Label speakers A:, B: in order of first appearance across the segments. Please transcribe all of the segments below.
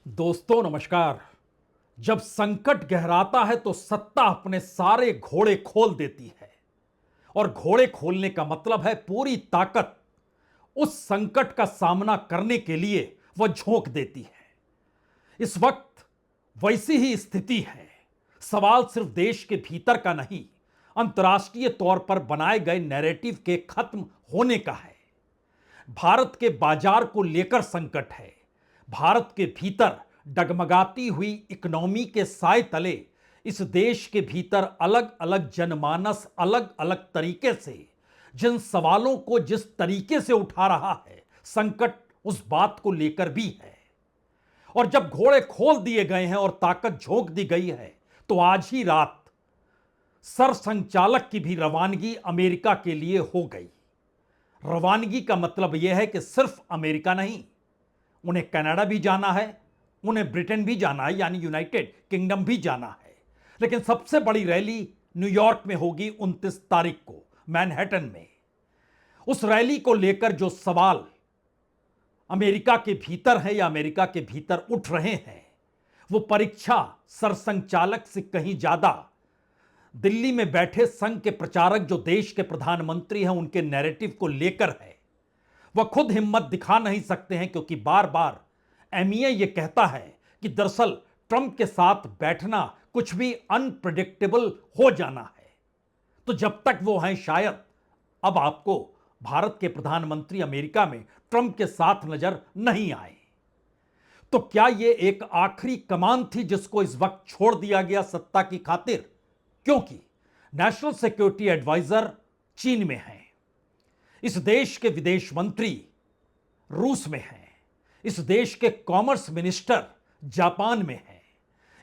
A: दोस्तों नमस्कार। जब संकट गहराता है तो सत्ता अपने सारे घोड़े खोल देती है और घोड़े खोलने का मतलब है पूरी ताकत उस संकट का सामना करने के लिए वह झोंक देती है। इस वक्त वैसी ही स्थिति है। सवाल सिर्फ देश के भीतर का नहीं, अंतर्राष्ट्रीय तौर पर बनाए गए नैरेटिव के खत्म होने का है। भारत के बाजार को लेकर संकट है। भारत के भीतर डगमगाती हुई इकोनॉमी के साए तले इस देश के भीतर अलग अलग जनमानस अलग अलग तरीके से जिन सवालों को जिस तरीके से उठा रहा है, संकट उस बात को लेकर भी है। और जब घोड़े खोल दिए गए हैं और ताकत झोंक दी गई है, तो आज ही रात सरसंघचालक की भी रवानगी अमेरिका के लिए हो गई। रवानगी का मतलब यह है कि सिर्फ अमेरिका नहीं, उन्हें कनाडा भी जाना है, उन्हें ब्रिटेन भी जाना है, यानी यूनाइटेड किंगडम भी जाना है। लेकिन सबसे बड़ी रैली न्यूयॉर्क में होगी 29 तारीख को मैनहट्टन में। उस रैली को लेकर जो सवाल अमेरिका के भीतर है या अमेरिका के भीतर उठ रहे हैं, वो परीक्षा सरसंघचालक से कहीं ज्यादा दिल्ली में बैठे संघ के प्रचारक जो देश के प्रधानमंत्री हैं उनके नैरेटिव को लेकर है। वह खुद हिम्मत दिखा नहीं सकते हैं क्योंकि बार बार एमईए यह कहता है कि दरअसल ट्रंप के साथ बैठना कुछ भी अनप्रेडिक्टेबल हो जाना है। तो जब तक वो हैं, शायद अब आपको भारत के प्रधानमंत्री अमेरिका में ट्रंप के साथ नजर नहीं आए। तो क्या यह एक आखिरी कमान थी जिसको इस वक्त छोड़ दिया गया सत्ता की खातिर? क्योंकि नेशनल सिक्योरिटी एडवाइजर चीन में हैं, इस देश के विदेश मंत्री रूस में हैं, इस देश के कॉमर्स मिनिस्टर जापान में हैं,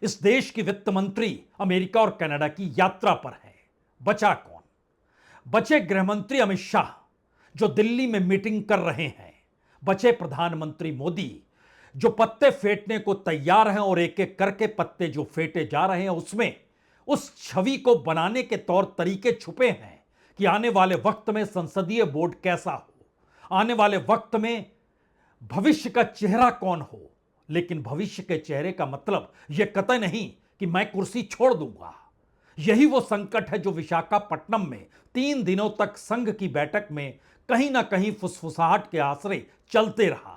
A: इस देश की वित्त मंत्री अमेरिका और कनाडा की यात्रा पर हैं। बचा कौन? बचे गृहमंत्री अमित शाह जो दिल्ली में मीटिंग कर रहे हैं, बचे प्रधानमंत्री मोदी जो पत्ते फेंटने को तैयार हैं और एक एक करके पत्ते जो फेंटे जा रहे हैं उसमें उस छवि को बनाने के तौर तरीके छुपे हैं कि आने वाले वक्त में संसदीय बोर्ड कैसा हो, आने वाले वक्त में भविष्य का चेहरा कौन हो। लेकिन भविष्य के चेहरे का मतलब यह कतई नहीं कि मैं कुर्सी छोड़ दूंगा। यही वो संकट है जो विशाखापट्टनम में 3 दिनों तक संघ की बैठक में कहीं ना कहीं फुसफुसाहट के आसरे चलते रहा।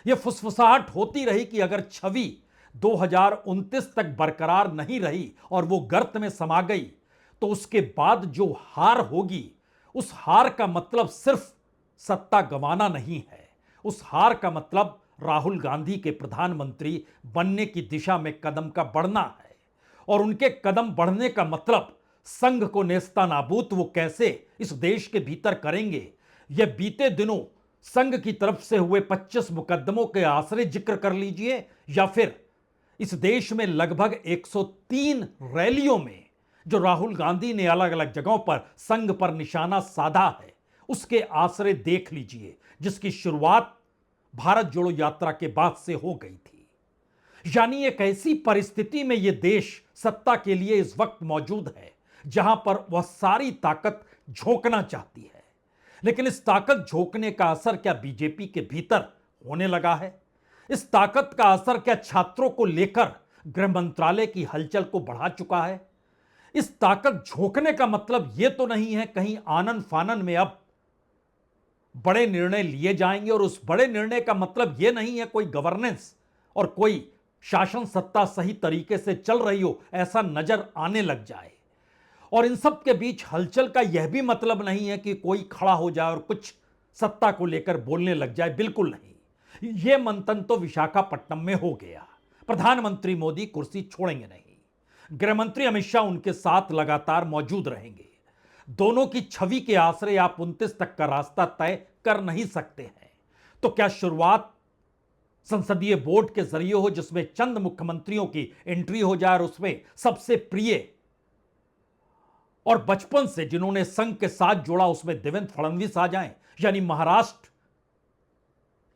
A: यह फुसफुसाहट होती रही कि अगर छवि 2029 तक बरकरार नहीं रही और वो गर्त में समा गई तो उसके बाद जो हार होगी, उस हार का मतलब सिर्फ सत्ता गंवाना नहीं है। उस हार का मतलब राहुल गांधी के प्रधानमंत्री बनने की दिशा में कदम का बढ़ना है। और उनके कदम बढ़ने का मतलब संघ को नेस्तनाबूद वो कैसे इस देश के भीतर करेंगे, यह बीते दिनों संघ की तरफ से हुए 25 मुकदमों के आसरे जिक्र कर लीजिए, या फिर इस देश में लगभग 103 रैलियों में जो राहुल गांधी ने अलग अलग जगहों पर संघ पर निशाना साधा है उसके आसरे देख लीजिए, जिसकी शुरुआत भारत जोड़ो यात्रा के बाद से हो गई थी। यानी एक ऐसी परिस्थिति में यह देश सत्ता के लिए इस वक्त मौजूद है जहां पर वह सारी ताकत झोंकना चाहती है। लेकिन इस ताकत झोंकने का असर क्या बीजेपी के भीतर होने लगा है? इस ताकत का असर क्या छात्रों को लेकर गृह मंत्रालय की हलचल को बढ़ा चुका है? इस ताकत झोंकने का मतलब यह तो नहीं है कहीं आनन फानन में अब बड़े निर्णय लिए जाएंगे, और उस बड़े निर्णय का मतलब यह नहीं है कोई गवर्नेंस और कोई शासन सत्ता सही तरीके से चल रही हो ऐसा नजर आने लग जाए। और इन सब के बीच हलचल का यह भी मतलब नहीं है कि कोई खड़ा हो जाए और कुछ सत्ता को लेकर बोलने लग जाए, बिल्कुल नहीं। यह मंथन तो विशाखापट्टनम में हो गया। प्रधानमंत्री मोदी कुर्सी छोड़ेंगे नहीं, गृहमंत्री अमित शाह उनके साथ लगातार मौजूद रहेंगे। दोनों की छवि के आसरे आप 29 तक का रास्ता तय कर नहीं सकते हैं। तो क्या शुरुआत संसदीय बोर्ड के जरिए हो जिसमें चंद मुख्यमंत्रियों की एंट्री हो जाए और उसमें सबसे प्रिय और बचपन से जिन्होंने संघ के साथ जोड़ा उसमें देवेंद्र फडणवीस आ जाएं, यानी महाराष्ट्र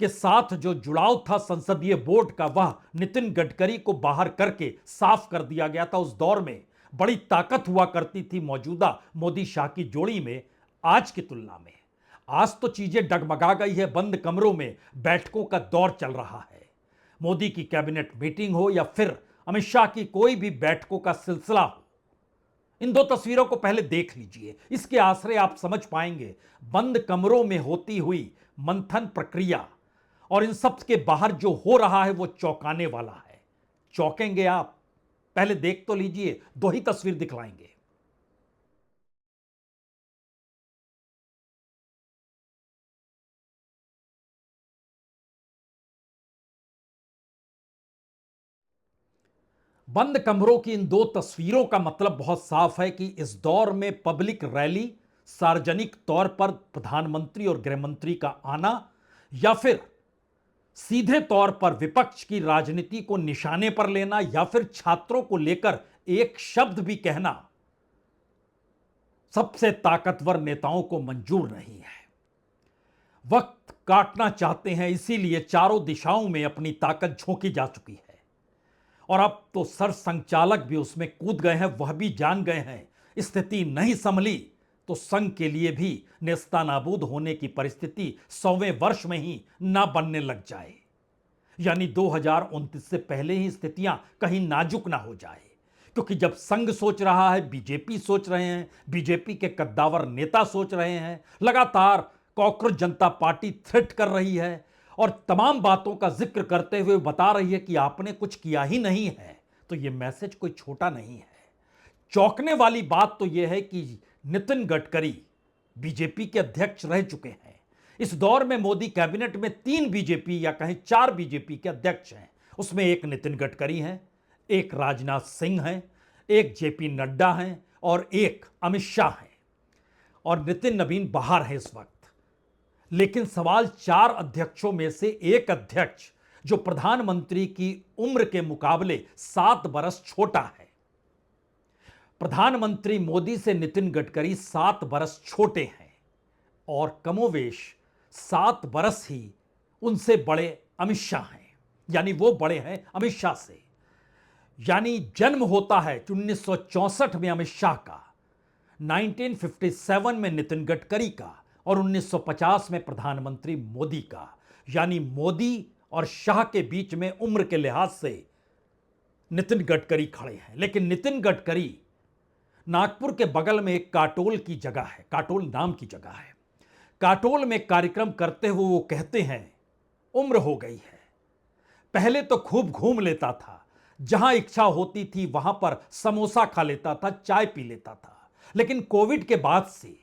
A: के साथ जो जुड़ाव था संसदीय बोर्ड का वह नितिन गडकरी को बाहर करके साफ कर दिया गया था। उस दौर में बड़ी ताकत हुआ करती थी मौजूदा मोदी शाह की जोड़ी में आज की तुलना में। आज तो चीजें डगमगा गई है, बंद कमरों में बैठकों का दौर चल रहा है। मोदी की कैबिनेट मीटिंग हो या फिर अमित शाह की कोई भी बैठकों का सिलसिला हो, इन दो तस्वीरों को पहले देख लीजिए। इसके आसरे आप समझ पाएंगे बंद कमरों में होती हुई मंथन प्रक्रिया और इन सब के बाहर जो हो रहा है वो चौंकाने वाला है। चौंकेंगे आप। पहले देख तो लीजिए, दो ही तस्वीर दिखलाएंगे। बंद कमरों की इन दो तस्वीरों का मतलब बहुत साफ है कि इस दौर में पब्लिक रैली, सार्वजनिक तौर पर प्रधानमंत्री और गृहमंत्री का आना या फिर सीधे तौर पर विपक्ष की राजनीति को निशाने पर लेना या फिर छात्रों को लेकर एक शब्द भी कहना सबसे ताकतवर नेताओं को मंजूर नहीं है। वक्त काटना चाहते हैं, इसीलिए चारों दिशाओं में अपनी ताकत झोंकी जा चुकी है और अब तो सरसंघचालक भी उसमें कूद गए हैं। वह भी जान गए हैं स्थिति नहीं संभली तो संघ के लिए भी नेस्तानाबूद होने की परिस्थिति 100वें वर्ष में ही ना बनने लग जाए, यानी 2029 से पहले ही स्थितियां कहीं नाजुक ना हो जाए। क्योंकि जब संघ सोच रहा है, बीजेपी सोच रहे हैं, बीजेपी के कद्दावर नेता सोच रहे हैं, लगातार कॉकरोच जनता पार्टी थ्रेट कर रही है और तमाम बातों का जिक्र करते हुए बता रही है कि आपने कुछ किया ही नहीं है, तो यह मैसेज कोई छोटा नहीं है। चौंकने वाली बात तो यह है कि नितिन गडकरी बीजेपी के अध्यक्ष रह चुके हैं। इस दौर में मोदी कैबिनेट में 3 बीजेपी या कहें 4 बीजेपी के अध्यक्ष हैं। उसमें एक नितिन गडकरी हैं, एक राजनाथ सिंह हैं, एक जेपी नड्डा हैं और एक अमित शाह हैं और नितिन नवीन बाहर है इस वक्त। लेकिन सवाल 4 अध्यक्षों में से एक अध्यक्ष जो प्रधानमंत्री की उम्र के मुकाबले 7 बरस छोटा है। प्रधानमंत्री मोदी से नितिन गडकरी 7 बरस छोटे हैं और कमोवेश 7 बरस ही उनसे बड़े अमित शाह हैं, यानी वो बड़े हैं अमित शाह से। यानी जन्म होता है 1964 में अमित शाह का, 1957 में नितिन गडकरी का और 1950 में प्रधानमंत्री मोदी का। यानी मोदी और शाह के बीच में उम्र के लिहाज से नितिन गडकरी खड़े हैं। लेकिन नितिन गडकरी नागपुर के बगल में एक काटोल की जगह है, काटोल नाम की जगह है। काटोल में कार्यक्रम करते हुए वो कहते हैं उम्र हो गई है, पहले तो खूब घूम लेता था, जहां इच्छा होती थी वहां पर समोसा खा लेता था, चाय पी लेता था। लेकिन कोविड के बाद से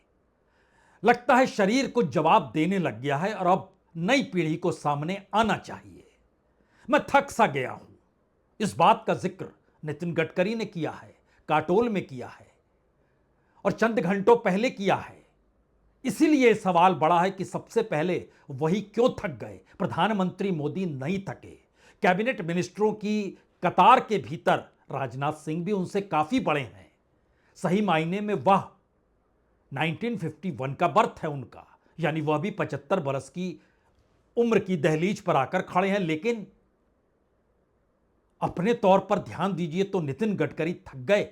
A: लगता है शरीर को जवाब देने लग गया है और अब नई पीढ़ी को सामने आना चाहिए। मैं थक सा गया हूं। इस बात का जिक्र नितिन गडकरी ने किया है, काटोल में किया है और चंद घंटों पहले किया है। इसीलिए सवाल बड़ा है कि सबसे पहले वही क्यों थक गए, प्रधानमंत्री मोदी नहीं थके। कैबिनेट मिनिस्टरों की कतार के भीतर राजनाथ सिंह भी उनसे काफी बड़े हैं। सही मायने में वह 1951 का बर्थ है उनका, यानी वह भी 75 बरस की उम्र की दहलीज पर आकर खड़े हैं। लेकिन अपने तौर पर ध्यान दीजिए तो नितिन गडकरी थक गए।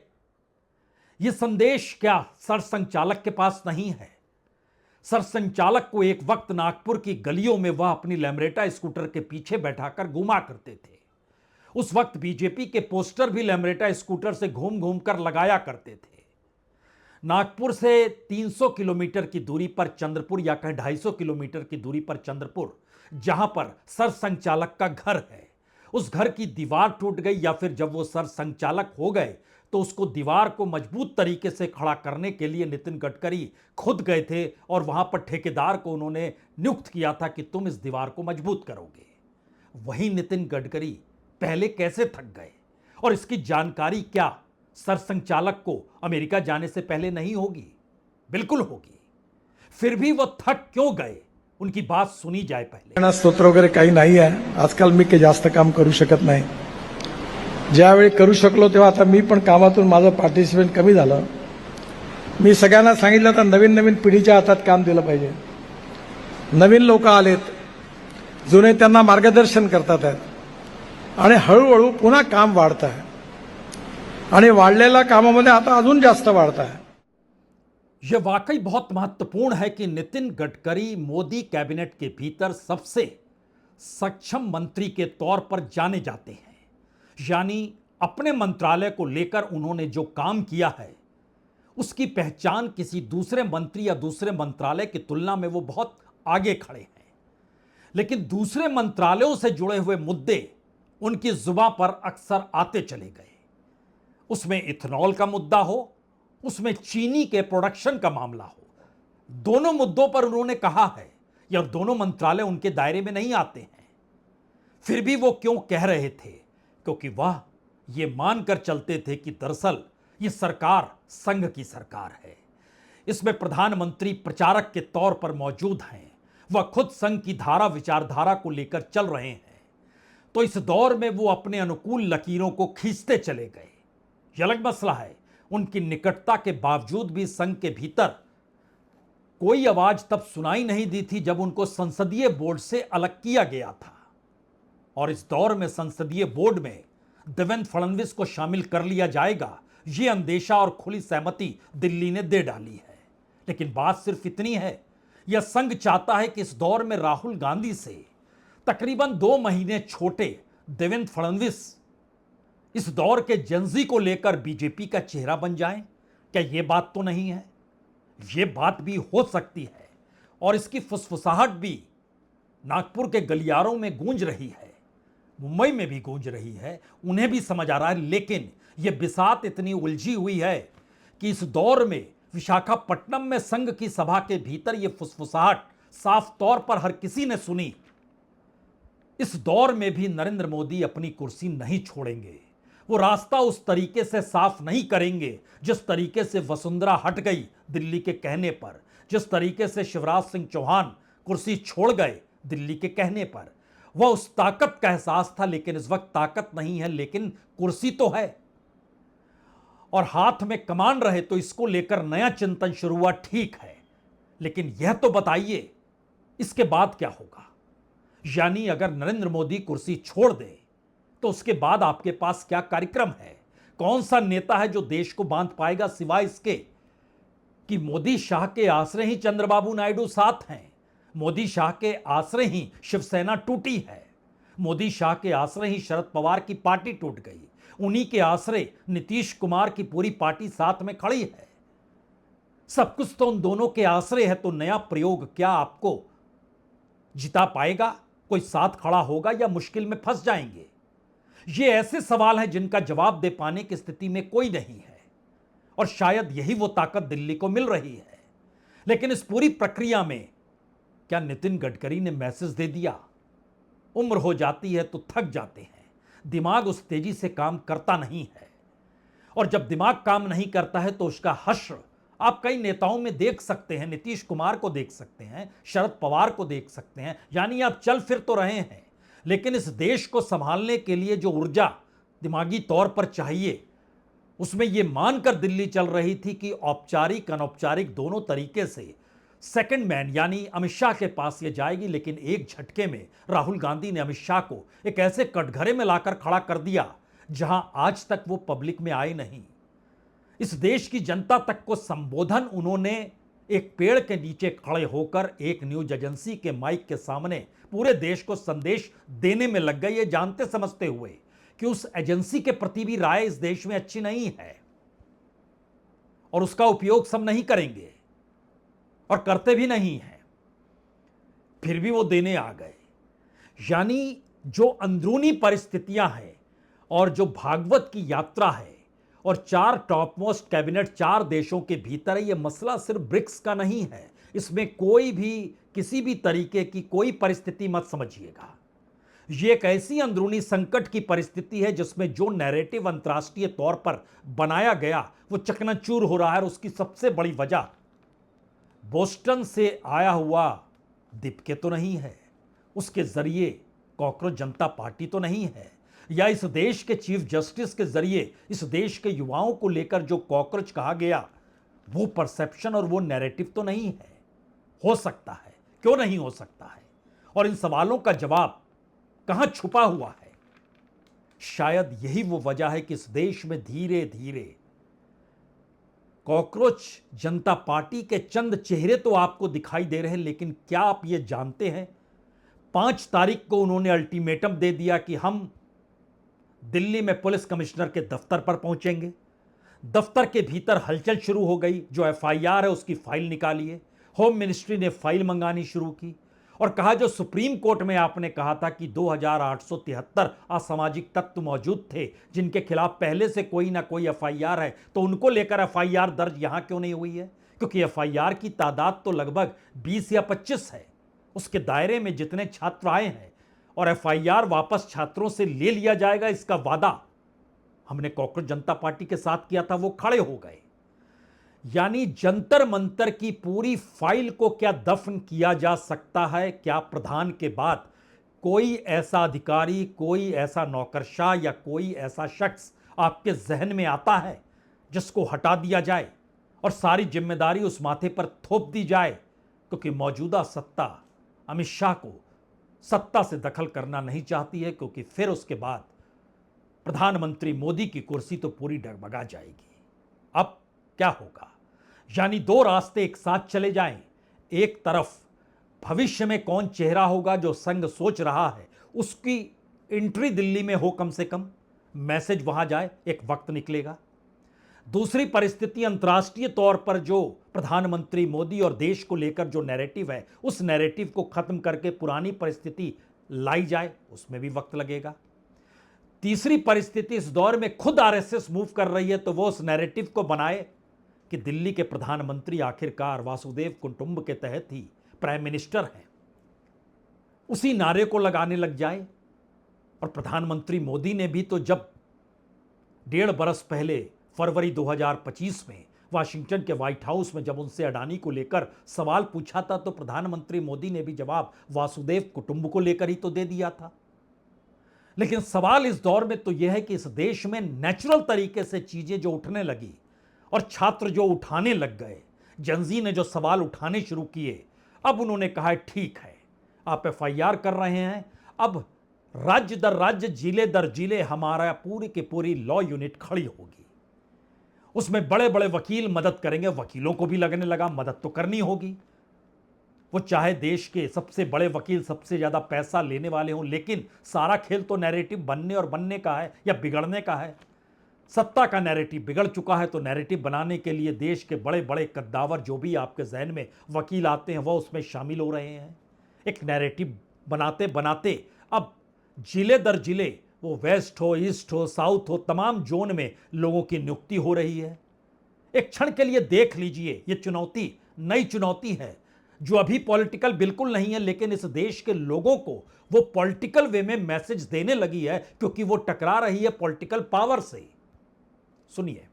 A: यह संदेश क्या सरसंघचालक के पास नहीं है? सरसंघचालक को एक वक्त नागपुर की गलियों में वह अपनी लैम्ब्रेटा स्कूटर के पीछे बैठाकर घुमा करते थे। उस वक्त बीजेपी के पोस्टर भी लैम्ब्रेटा स्कूटर से घूम घूम कर लगाया करते थे। नागपुर से 300 किलोमीटर की दूरी पर चंद्रपुर या कहीं 250 किलोमीटर की दूरी पर चंद्रपुर, जहां पर सरसंघचालक का घर है, उस घर की दीवार टूट गई या फिर जब वो सरसंघचालक हो गए तो उसको दीवार को मजबूत तरीके से खड़ा करने के लिए नितिन गडकरी खुद गए थे और वहां पर ठेकेदार को उन्होंने नियुक्त किया था कि तुम इस दीवार को मजबूत करोगे। वही नितिन गडकरी पहले कैसे थक गए और इसकी जानकारी क्या सरसंघचालक को अमेरिका जाने से पहले नहीं होगी? बिल्कुल होगी। फिर भी वो थक क्यों गए, उनकी बात सुनी जाए पहले।
B: स्तोत्र वगैरे काही नाही आहे आजकाल। मी काही जास्त काम करू शकत नाही। ज्यावेळी करू शकलो तेव्हा आता मी पण कामातून माझं पार्टिसिपेट कमी झालं। मी सगळ्यांना सांगितलं तर नवीन नवीन पिढीच्या हातात काम दिलं पाहिजे। नवीन लोक आलेत, जुने त्यांना मार्गदर्शन करतात आहेत आणि हळूहळू पुन्हा काम वाढत आहे आणि वाढलेल्या कामामध्ये आता अजून जास्त वाढत आहे।
A: यह वाकई बहुत महत्वपूर्ण है कि नितिन गडकरी मोदी कैबिनेट के भीतर सबसे सक्षम मंत्री के तौर पर जाने जाते हैं। यानी अपने मंत्रालय को लेकर उन्होंने जो काम किया है उसकी पहचान किसी दूसरे मंत्री या दूसरे मंत्रालय की तुलना में वो बहुत आगे खड़े हैं। लेकिन दूसरे मंत्रालयों से जुड़े हुए मुद्दे उनकी जुबान पर अक्सर आते चले गए। उसमें इथेनॉल का मुद्दा हो, उसमें चीनी के प्रोडक्शन का मामला हो, दोनों मुद्दों पर उन्होंने कहा है या दोनों मंत्रालय उनके दायरे में नहीं आते हैं। फिर भी वो क्यों कह रहे थे? क्योंकि वह ये मानकर चलते थे कि दरअसल ये सरकार संघ की सरकार है। इसमें प्रधानमंत्री प्रचारक के तौर पर मौजूद हैं, वह खुद संघ की धारा विचारधारा को लेकर चल रहे हैं। तो इस दौर में वो अपने अनुकूल लकीरों को खींचते चले गए। यह अलग मसला है, उनकी निकटता के बावजूद भी संघ के भीतर कोई आवाज तब सुनाई नहीं दी थी जब उनको संसदीय बोर्ड से अलग किया गया था। और इस दौर में संसदीय बोर्ड में देवेंद्र फडणवीस को शामिल कर लिया जाएगा, यह अंदेशा और खुली सहमति दिल्ली ने दे डाली है। लेकिन बात सिर्फ इतनी है, यह संघ चाहता है कि इस दौर में राहुल गांधी से तकरीबन 2 महीने छोटे देवेंद्र फडणवीस इस दौर के जेंजी को लेकर बीजेपी का चेहरा बन जाएं। क्या यह बात तो नहीं है? यह बात भी हो सकती है और इसकी फुसफुसाहट भी नागपुर के गलियारों में गूंज रही है, मुंबई में भी गूंज रही है, उन्हें भी समझ आ रहा है। लेकिन यह बिसात इतनी उलझी हुई है कि इस दौर में विशाखापट्टनम में संघ की सभा के भीतर यह फुसफुसाहट साफ तौर पर हर किसी ने सुनी। इस दौर में भी नरेंद्र मोदी अपनी कुर्सी नहीं छोड़ेंगे। वो रास्ता उस तरीके से साफ नहीं करेंगे जिस तरीके से वसुंधरा हट गई दिल्ली के कहने पर, जिस तरीके से शिवराज सिंह चौहान कुर्सी छोड़ गए दिल्ली के कहने पर। वह उस ताकत का एहसास था, लेकिन इस वक्त ताकत नहीं है, लेकिन कुर्सी तो है और हाथ में कमान रहे, तो इसको लेकर नया चिंतन शुरू हुआ। ठीक है, लेकिन यह तो बताइए इसके बाद क्या होगा? यानी अगर नरेंद्र मोदी कुर्सी छोड़ दे तो उसके बाद आपके पास क्या कार्यक्रम है? कौन सा नेता है जो देश को बांध पाएगा, सिवाय इसके कि मोदी शाह के आसरे ही चंद्रबाबू नायडू साथ हैं, मोदी शाह के आसरे ही शिवसेना टूटी है, मोदी शाह के आसरे ही शरद पवार की पार्टी टूट गई, उन्हीं के आसरे नीतीश कुमार की पूरी पार्टी साथ में खड़ी है। सब कुछ तो उन दोनों के आसरे है। तो नया प्रयोग क्या आपको जिता पाएगा? कोई साथ खड़ा होगा या मुश्किल में फंस जाएंगे? ये ऐसे सवाल हैं जिनका जवाब दे पाने की स्थिति में कोई नहीं है और शायद यही वो ताकत दिल्ली को मिल रही है। लेकिन इस पूरी प्रक्रिया में क्या नितिन गडकरी ने मैसेज दे दिया? उम्र हो जाती है तो थक जाते हैं, दिमाग उस तेजी से काम करता नहीं है और जब दिमाग काम नहीं करता है तो उसका हश्र आप कई नेताओं में देख सकते हैं। नीतीश कुमार को देख सकते हैं, शरद पवार को देख सकते हैं। यानी आप चल फिर तो रहे हैं, लेकिन इस देश को संभालने के लिए जो ऊर्जा दिमागी तौर पर चाहिए, उसमें यह मानकर दिल्ली चल रही थी कि औपचारिक अनौपचारिक दोनों तरीके से सेकंड मैन यानी अमित शाह के पास ये जाएगी। लेकिन एक झटके में राहुल गांधी ने अमित शाह को एक ऐसे कटघरे में लाकर खड़ा कर दिया जहां आज तक वो पब्लिक में आए नहीं। इस देश की जनता तक को संबोधन उन्होंने एक पेड़ के नीचे खड़े होकर एक न्यूज एजेंसी के माइक के सामने पूरे देश को संदेश देने में लग गए, ये जानते समझते हुए कि उस एजेंसी के प्रति भी राय इस देश में अच्छी नहीं है और उसका उपयोग सब नहीं करेंगे और करते भी नहीं हैं। फिर भी वो देने आ गए। यानी जो अंदरूनी परिस्थितियां हैं और जो भागवत की यात्रा है और 4 टॉप मोस्ट कैबिनेट 4 देशों के भीतर है, यह मसला सिर्फ ब्रिक्स का नहीं है। इसमें कोई भी किसी भी तरीके की कोई परिस्थिति मत समझिएगा। यह एक ऐसी अंदरूनी संकट की परिस्थिति है जिसमें जो नैरेटिव अंतर्राष्ट्रीय तौर पर बनाया गया वो चकनाचूर हो रहा है। और उसकी सबसे बड़ी वजह बोस्टन से आया हुआ दीपके तो नहीं है, उसके जरिए कॉकरोच जनता पार्टी तो नहीं है, या इस देश के चीफ जस्टिस के जरिए इस देश के युवाओं को लेकर जो कॉकरोच कहा गया वो परसेप्शन और वो नैरेटिव तो नहीं है। हो सकता है, क्यों नहीं हो सकता है? और इन सवालों का जवाब कहां छुपा हुआ है? शायद यही वो वजह है कि इस देश में धीरे धीरे कॉकरोच जनता पार्टी के चंद चेहरे तो आपको दिखाई दे रहे हैं, लेकिन क्या आप ये जानते हैं 5 तारीख को उन्होंने अल्टीमेटम दे दिया कि हम दिल्ली में पुलिस कमिश्नर के दफ्तर पर पहुंचेंगे। दफ्तर के भीतर हलचल शुरू हो गई। जो एफआईआर है उसकी फाइल निकालिए। होम मिनिस्ट्री ने फाइल मंगानी शुरू की और कहा जो सुप्रीम कोर्ट में आपने कहा था कि 2873 असामाजिक तत्व मौजूद थे जिनके खिलाफ पहले से कोई ना कोई एफआईआर है, तो उनको लेकर एफआईआर दर्ज यहां क्यों नहीं हुई है? क्योंकि एफआईआर की तादाद तो लगभग 20 या 25 है। उसके दायरे में जितने छात्र आए हैं और एफआईआर वापस छात्रों से ले लिया जाएगा, इसका वादा हमने कांग्रेस जनता पार्टी के साथ किया था, वो खड़े हो गए। यानी जंतर मंतर की पूरी फाइल को क्या दफन किया जा सकता है? क्या प्रधान के बाद कोई ऐसा अधिकारी, कोई ऐसा नौकरशाह या कोई ऐसा शख्स आपके जहन में आता है जिसको हटा दिया जाए और सारी जिम्मेदारी उस माथे पर थोप दी जाए? क्योंकि मौजूदा सत्ता अमित शाह को सत्ता से दखल करना नहीं चाहती है, क्योंकि फिर उसके बाद प्रधानमंत्री मोदी की कुर्सी तो पूरी डगमगा जाएगी। अब क्या होगा? यानी दो रास्ते एक साथ चले जाएं। एक तरफ भविष्य में कौन चेहरा होगा जो संघ सोच रहा है उसकी एंट्री दिल्ली में हो, कम से कम मैसेज वहां जाए, एक वक्त निकलेगा। दूसरी परिस्थिति अंतर्राष्ट्रीय तौर पर जो प्रधानमंत्री मोदी और देश को लेकर जो नैरेटिव है, उस नैरेटिव को खत्म करके पुरानी परिस्थिति लाई जाए, उसमें भी वक्त लगेगा। तीसरी परिस्थिति इस दौर में खुद आरएसएस मूव कर रही है, तो वो उस नैरेटिव को बनाए कि दिल्ली के प्रधानमंत्री आखिरकार वासुदेव कुटुंब के तहत ही प्राइम मिनिस्टर हैं, उसी नारे को लगाने लग जाए। और प्रधानमंत्री मोदी ने भी तो जब 1.5 बरस पहले फरवरी 2025 में वाशिंगटन के व्हाइट हाउस में जब उनसे अडानी को लेकर सवाल पूछा था, तो प्रधानमंत्री मोदी ने भी जवाब वासुदेव कुटुंब को लेकर ही तो दे दिया था। लेकिन सवाल इस दौर में तो यह है कि इस देश में नेचुरल तरीके से चीजें जो उठने लगी और छात्र जो उठाने लग गए, जनजी ने जो सवाल उठाने शुरू किए, अब उन्होंने कहा ठीक है, आप एफआईआर कर रहे हैं, अब राज्य दर राज्य, जिले दर जिले हमारा पूरी की पूरी लॉ यूनिट खड़ी होगी। उसमें बड़े बड़े वकील मदद करेंगे। वकीलों को भी लगने लगा मदद तो करनी होगी, वो चाहे देश के सबसे बड़े वकील सबसे ज्यादा पैसा लेने वाले हों, लेकिन सारा खेल तो नैरेटिव बनने और बनने का है या बिगड़ने का है। सत्ता का नैरेटिव बिगड़ चुका है, तो नैरेटिव बनाने के लिए देश के बड़े बड़े कद्दावर जो भी आपके जहन में वकील आते हैं, वो उसमें शामिल हो रहे हैं। एक नैरेटिव बनाते बनाते अब जिले दर जिले, वो वेस्ट हो, ईस्ट हो, साउथ हो, तमाम जोन में लोगों की नियुक्ति हो रही है। एक क्षण के लिए देख लीजिए, ये चुनौती नई चुनौती है जो अभी पॉलिटिकल बिल्कुल नहीं है, लेकिन इस देश के लोगों को वो पॉलिटिकल वे में मैसेज देने लगी है, क्योंकि वो टकरा रही है पॉलिटिकल पावर से। सुनिए,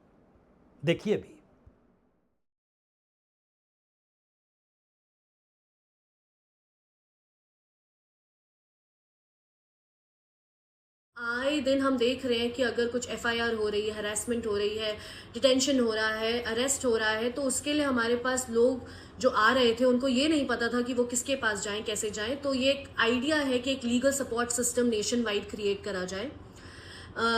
A: देखिए भी।
C: आए दिन हम देख रहे हैं कि अगर कुछ एफआईआर हो रही है, हरासमेंट हो रही है, डिटेंशन हो रहा है, अरेस्ट हो रहा है, तो उसके लिए हमारे पास लोग जो आ रहे थे उनको ये नहीं पता था कि वो किसके पास जाएं, कैसे जाएं। तो ये एक आइडिया है कि एक legal support system nation wide create करा जाए।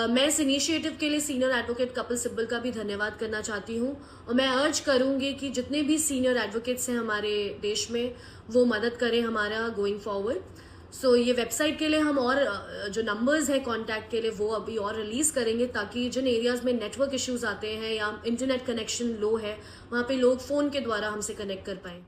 C: मैं इस इनिशिएटिव के लिए सीनियर एडवोकेट कपिल सिब्बल का भी धन्यवाद करना चाहती हूँ, और मैं अर्ज करूंगी कि जितने भी सीनियर एडवोकेट्स हैं हमारे देश में, वो मदद करें हमारा गोइंग फॉरवर्ड। सो ये वेबसाइट के लिए हम और जो नंबर्स हैं कॉन्टैक्ट के लिए, वो अभी और रिलीज करेंगे, ताकि जिन एरियाज में नेटवर्क इश्यूज आते हैं या इंटरनेट कनेक्शन लो है, वहाँ पे लोग फोन के द्वारा हमसे कनेक्ट कर पाएं।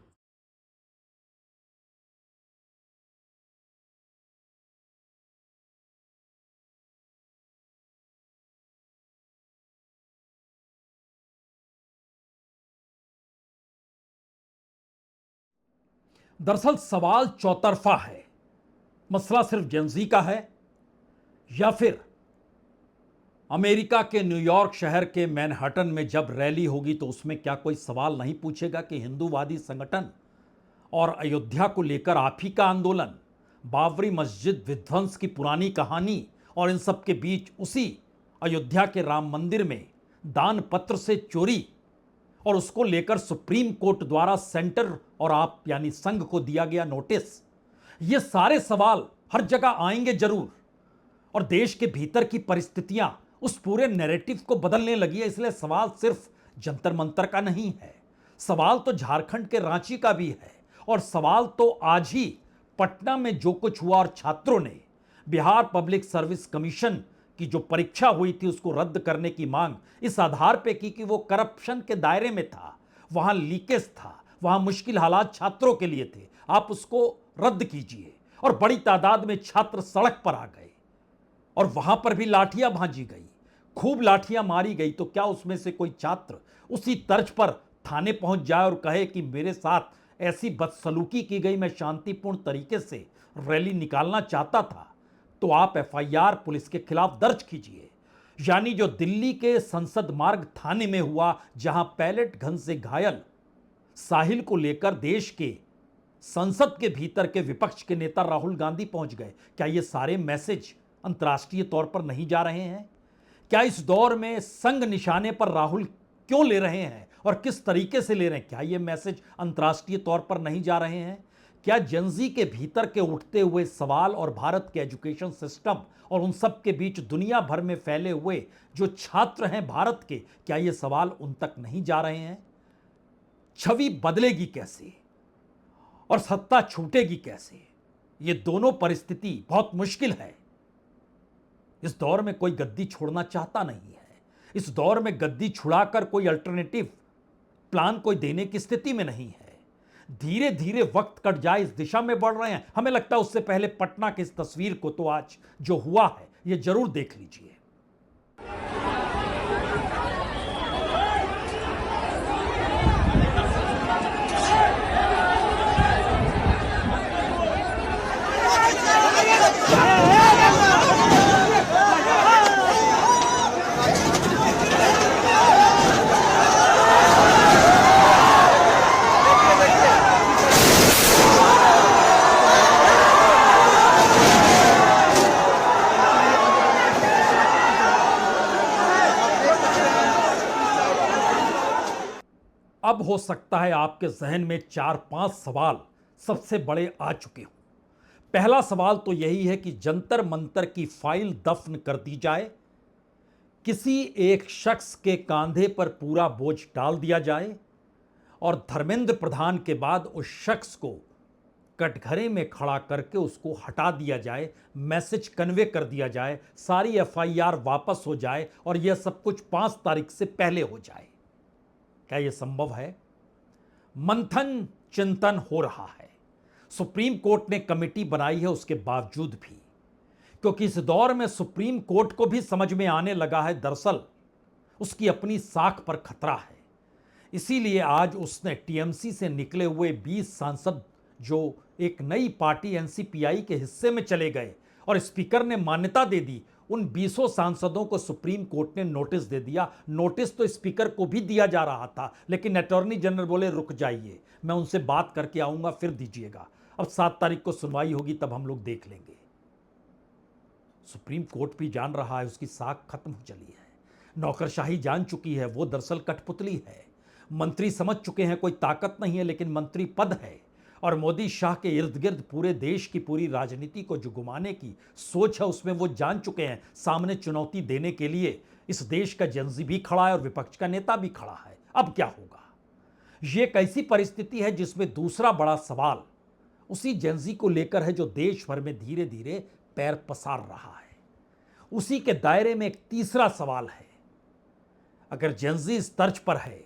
A: दरअसल सवाल चौतरफा है। मसला सिर्फ जेंजी का है या फिर अमेरिका के न्यूयॉर्क शहर के मैनहट्टन में जब रैली होगी तो उसमें क्या कोई सवाल नहीं पूछेगा कि हिंदूवादी संगठन और अयोध्या को लेकर आप ही का आंदोलन, बाबरी मस्जिद विध्वंस की पुरानी कहानी और इन सब के बीच उसी अयोध्या के राम मंदिर में दान पत्र से चोरी और उसको लेकर सुप्रीम कोर्ट द्वारा सेंटर और आप यानी संघ को दिया गया नोटिस, ये सारे सवाल हर जगह आएंगे जरूर। और देश के भीतर की परिस्थितियां उस पूरे नैरेटिव को बदलने लगी है, इसलिए सवाल सिर्फ जंतर मंतर का नहीं है, सवाल तो झारखंड के रांची का भी है, और सवाल तो आज ही पटना में जो कुछ हुआ और छात्रों ने बिहार पब्लिक सर्विस कमीशन की जो परीक्षा हुई थी उसको रद्द करने की मांग इस आधार पे की कि वो करप्शन के दायरे में था, वहां लीकेज था, वहां मुश्किल हालात छात्रों के लिए थे, आप उसको रद्द कीजिए। और बड़ी तादाद में छात्र सड़क पर आ गए और वहां पर भी लाठियां भांजी गई, खूब लाठियां मारी गई। तो क्या उसमें से कोई छात्र उसी तर्ज पर थाने पहुंच जाए और कहे कि मेरे साथ ऐसी बदसलूकी की गई, मैं शांतिपूर्ण तरीके से रैली निकालना चाहता था? तो आप एफआईआर पुलिस के खिलाफ दर्ज कीजिए। यानी जो दिल्ली के संसद मार्ग थाने में हुआ, जहां पैलेट गन से घायल साहिल को लेकर देश के संसद के भीतर के विपक्ष के नेता राहुल गांधी पहुंच गए, क्या ये सारे मैसेज अंतर्राष्ट्रीय तौर पर नहीं जा रहे हैं? क्या इस दौर में संग निशाने पर राहुल क्यों ले रहे हैं और किस तरीके से ले रहे हैं? क्या ये मैसेज अंतर्राष्ट्रीय तौर पर नहीं जा रहे हैं? क्या जेनजी के भीतर के उठते हुए सवाल और भारत के एजुकेशन सिस्टम और उन सब के बीच दुनिया भर में फैले हुए जो छात्र हैं भारत के, क्या ये सवाल उन तक नहीं जा रहे हैं? छवि बदलेगी कैसे और सत्ता छूटेगी कैसे? ये दोनों परिस्थिति बहुत मुश्किल है। इस दौर में कोई गद्दी छोड़ना चाहता नहीं है। इस दौर में गद्दी छुड़ाकर कोई अल्टरनेटिव प्लान कोई देने की स्थिति में नहीं है। धीरे धीरे वक्त कट जाए इस दिशा में बढ़ रहे हैं। हमें लगता है उससे पहले पटना की इस तस्वीर को तो आज जो हुआ है ये जरूर देख लीजिए। अब हो सकता है आपके जहन में 4-5 सवाल सबसे बड़े आ चुके हों। पहला सवाल तो यही है कि जंतर मंतर की फाइल दफन कर दी जाए, किसी एक शख्स के कांधे पर पूरा बोझ डाल दिया जाए और धर्मेंद्र प्रधान के बाद उस शख्स को कटघरे में खड़ा करके उसको हटा दिया जाए, मैसेज कन्वे कर दिया जाए, सारी एफआईआर वापस हो जाए और यह सब कुछ 5 तारीख से पहले हो जाए। क्या यह संभव है? मंथन चिंतन हो रहा है। सुप्रीम कोर्ट ने कमेटी बनाई है उसके बावजूद भी, क्योंकि इस दौर में सुप्रीम कोर्ट को भी समझ में आने लगा है दरअसल उसकी अपनी साख पर खतरा है। इसीलिए आज उसने टीएमसी से निकले हुए 20 सांसद जो एक नई पार्टी एनसीपीआई के हिस्से में चले गए और स्पीकर ने मान्यता दे दी, उन 20 सांसदों को सुप्रीम कोर्ट ने नोटिस दे दिया। नोटिस तो स्पीकर को भी दिया जा रहा था, लेकिन अटॉर्नी जनरल बोले रुक जाइए, मैं उनसे बात करके आऊंगा फिर दीजिएगा। अब 7 तारीख को सुनवाई होगी तब हम लोग देख लेंगे। सुप्रीम कोर्ट भी जान रहा है उसकी साख खत्म हो चली है, नौकरशाही जान चुकी है वो दरअसल कठपुतली है। मंत्री समझ चुके हैं कोई ताकत नहीं है लेकिन मंत्री पद है, और मोदी शाह के इर्द गिर्द पूरे देश की पूरी राजनीति को जो घुमाने की सोच है उसमें वो जान चुके हैं सामने चुनौती देने के लिए इस देश का जेनजी भी खड़ा है और विपक्ष का नेता भी खड़ा है। अब क्या होगा? ये एक ऐसी परिस्थिति है जिसमें दूसरा बड़ा सवाल उसी जेनजी को लेकर है जो देश भर में धीरे धीरे पैर पसार रहा है। उसी के दायरे में एक तीसरा सवाल है, अगर जेनजी इस तर्ज पर है,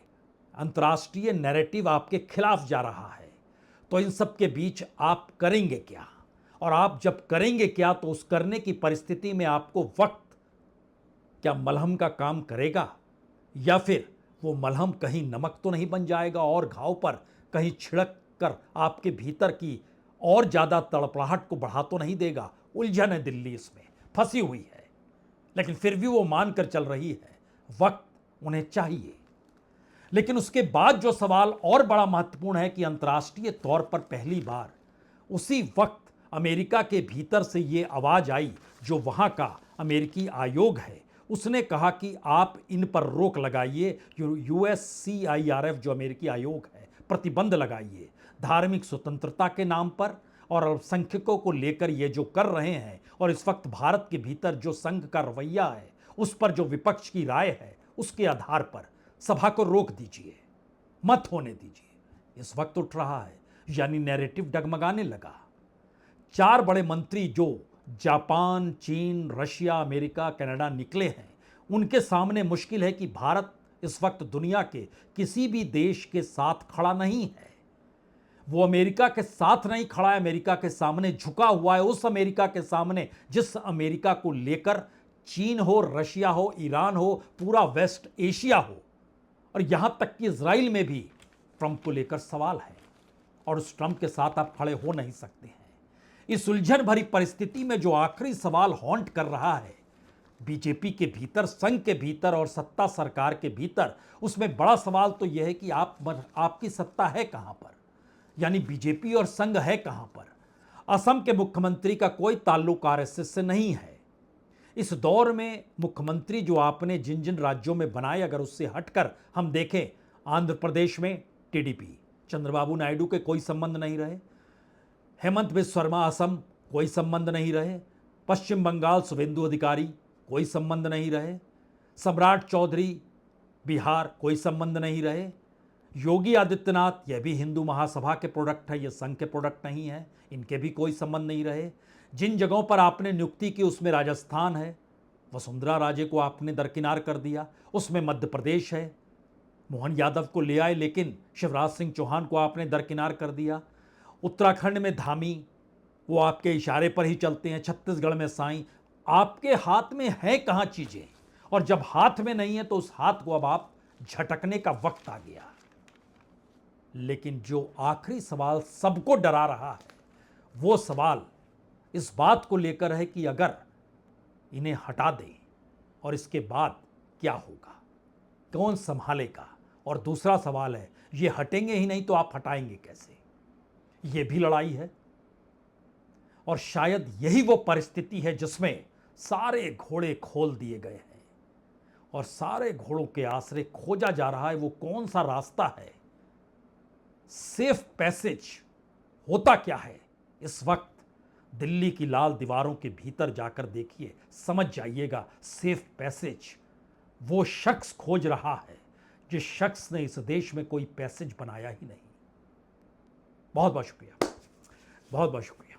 A: अंतर्राष्ट्रीय नैरेटिव आपके खिलाफ जा रहा है, तो इन सब के बीच आप करेंगे क्या? और आप जब करेंगे क्या तो उस करने की परिस्थिति में आपको वक्त क्या मलहम का काम करेगा, या फिर वो मलहम कहीं नमक तो नहीं बन जाएगा और घाव पर कहीं छिड़क कर आपके भीतर की और ज्यादा तड़पड़ाहट को बढ़ा तो नहीं देगा? उलझन है दिल्ली, इसमें फंसी हुई है, लेकिन फिर भी वो मानकर चल रही है वक्त उन्हें चाहिए। लेकिन उसके बाद जो सवाल और बड़ा महत्वपूर्ण है कि अंतर्राष्ट्रीय तौर पर पहली बार उसी वक्त अमेरिका के भीतर से ये आवाज आई, जो वहां का अमेरिकी आयोग है उसने कहा कि आप इन पर रोक लगाइए, USCIRF जो अमेरिकी आयोग है, प्रतिबंध लगाइए धार्मिक स्वतंत्रता के नाम पर और अल्पसंख्यकों को लेकर ये जो कर रहे हैं, और इस वक्त भारत के भीतर जो संघ का रवैया है उस पर जो विपक्ष की राय है उसके आधार पर सभा को रोक दीजिए, मत होने दीजिए। इस वक्त उठ रहा है, यानी नैरेटिव डगमगाने लगा। 4 बड़े मंत्री जो जापान, चीन, रशिया, अमेरिका, कनाडा निकले हैं, उनके सामने मुश्किल है कि भारत इस वक्त दुनिया के किसी भी देश के साथ खड़ा नहीं है। वो अमेरिका के साथ नहीं खड़ा है, अमेरिका के सामने झुका हुआ है, उस अमेरिका के सामने जिस अमेरिका को लेकर चीन हो, रशिया हो, ईरान हो, पूरा वेस्ट एशिया हो और यहां तक कि इजराइल में भी ट्रंप को लेकर सवाल है और उस ट्रंप के साथ आप खड़े हो नहीं सकते हैं। इस उलझन भरी परिस्थिति में जो आखिरी सवाल हॉन्ट कर रहा है बीजेपी के भीतर, संघ के भीतर और सत्ता सरकार के भीतर, उसमें बड़ा सवाल तो यह है कि आपकी सत्ता है कहां पर, यानी बीजेपी और संघ है कहां पर। असम के मुख्यमंत्री का कोई ताल्लुक आरएसएस से नहीं है। इस दौर में मुख्यमंत्री जो आपने जिन जिन राज्यों में बनाए, अगर उससे हटकर हम देखें, आंध्र प्रदेश में टीडीपी, चंद्रबाबू नायडू के कोई संबंध नहीं रहे। हेमंत बिस्वा शर्मा असम, कोई संबंध नहीं रहे। पश्चिम बंगाल शुभेंदु अधिकारी, कोई संबंध नहीं रहे। सम्राट चौधरी बिहार, कोई संबंध नहीं रहे। योगी आदित्यनाथ, यह भी हिंदू महासभा के प्रोडक्ट है, यह संघ के प्रोडक्ट नहीं है, इनके भी कोई संबंध नहीं रहे। जिन जगहों पर आपने नियुक्ति की उसमें राजस्थान है, वसुंधरा राजे को आपने दरकिनार कर दिया, उसमें मध्य प्रदेश है, मोहन यादव को ले आए लेकिन शिवराज सिंह चौहान को आपने दरकिनार कर दिया। उत्तराखंड में धामी, वो आपके इशारे पर ही चलते हैं। छत्तीसगढ़ में साईं, आपके हाथ में है कहाँ चीजें, और जब हाथ में नहीं है तो उस हाथ को अब आप झटकने का वक्त आ गया। लेकिन जो आखिरी सवाल सबको डरा रहा है वो सवाल इस बात को लेकर है कि अगर इन्हें हटा दें और इसके बाद क्या होगा, कौन संभालेगा। और दूसरा सवाल है, ये हटेंगे ही नहीं तो आप हटाएंगे कैसे, ये भी लड़ाई है। और शायद यही वो परिस्थिति है जिसमें सारे घोड़े खोल दिए गए हैं और सारे घोड़ों के आसरे खोजा जा रहा है वो कौन सा रास्ता है, सेफ पैसेज होता क्या है। इस वक्त दिल्ली की लाल दीवारों के भीतर जाकर देखिए, समझ जाइएगा। सेफ पैसेज वो शख्स खोज रहा है जिस शख्स ने इस देश में कोई पैसेज बनाया ही नहीं। बहुत बहुत शुक्रिया, बहुत बहुत शुक्रिया।